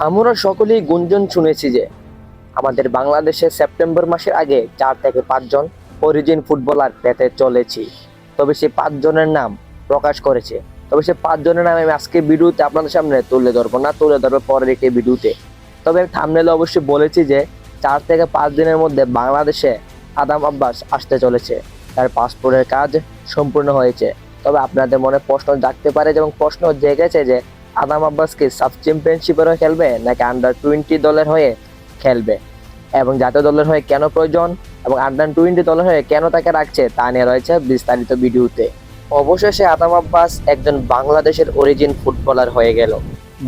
আমরা সকলেই গুঞ্জন শুনেছি যে আমাদের বাংলাদেশে সেপ্টেম্বর মাসের আগে 4 থেকে 5 জন অরিজিন ফুটবলার পেতে চলেছি। তবে সেই 5 জনের নাম প্রকাশ করেছে। তবে সেই 5 জনের নাম আমি আজকে ভিডিওতে আপনাদের সামনে তুলে ধরবো পরের একটি ভিডিওতে। তবে আমি থাম্বনেলে অবশ্যই বলেছি যে 4 থেকে 5 দিনের মধ্যে বাংলাদেশে আদাম আব্বাস আসতে চলেছে। তার পাসপোর্টের কাজ সম্পূর্ণ হয়েছে। তবে আপনাদের মনে প্রশ্ন জাগতে পারে এবং প্রশ্ন জেগেছে যে আদাম আব্বাস কি সাব চ্যাম্পিয়নশিপের হয়ে খেলবে নাকি আন্ডার 20 দলের হয়ে খেলবে, এবং জাতীয় দলের হয়ে কেন প্রয়োজন এবং আন্ডার 20 দলের হয়ে কেন তাকে রাখছে তা নিয়ে রয়েছে বিস্তারিত ভিডিওতে। অবশেষে আদাম আব্বাস একজন বাংলাদেশের অরিজিন ফুটবলার হয়ে গেল।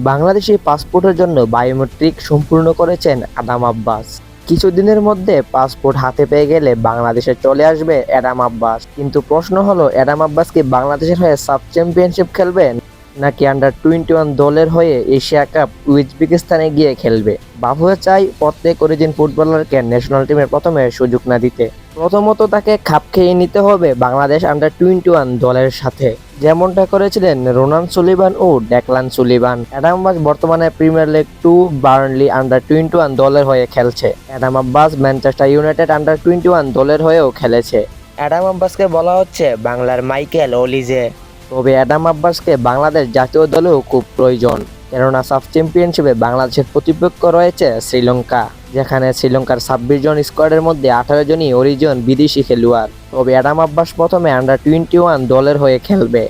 বাংলাদেশি পাসপোর্টের জন্য বায়োমেট্রিক সম্পূর্ণ করেছেন আদাম আব্বাস। কিছুদিনের মধ্যে পাসপোর্ট হাতে পেয়ে গেলে বাংলাদেশে চলে আসবে অ্যাডাম আব্বাস। কিন্তু প্রশ্ন হলো, অ্যাডাম আব্বাস কি বাংলাদেশের হয়ে সাব চ্যাম্পিয়নশিপ খেলবেন নাকি আন্ডার 21 দলের হয়ে এশিয়া কাপ উজবেকিস্তানে গিয়ে খেলবে? বাফুফে চাই প্রত্যেক অরিজিন ফুটবলারকে ন্যাশনাল টিমের প্রথমে সুযোগ না দিতে। প্রথমত তাকে খাপ খেয়ে নিতে হবে বাংলাদেশ আন্ডার 21 দলের সাথে, যেমনটা করেছিলেন রোনান সুলিভান ও ডেকলান সুলিভান। অ্যাডাম আব্বাস বর্তমানে প্রিমিয়ার লিগ 2 বার্নলি আন্ডার 21 দলের হয়ে খেলছে। Adam Abbas Manchester United under 21 দলের হয়েও খেলেছে। অ্যাডাম আব্বাসকে বলা হচ্ছে বাংলার মাইকেল অলিজে। তবে অ্যাডাম আব্বাসকে বাংলাদেশ জাতীয় দলেও খুব প্রয়োজন, কেননা সাব চ্যাম্পিয়নশিপে বাংলাদেশের প্রতিপক্ষ রয়েছে শ্রীলঙ্কা, যেখানে শ্রীলঙ্কার 26 জন স্কোয়াডের মধ্যে 18 জনই অরিজিন বিদেশি খেলোয়াড়। তবে অ্যাডাম আব্বাস প্রথমে আন্ডার 21 দলের হয়ে খেলবে।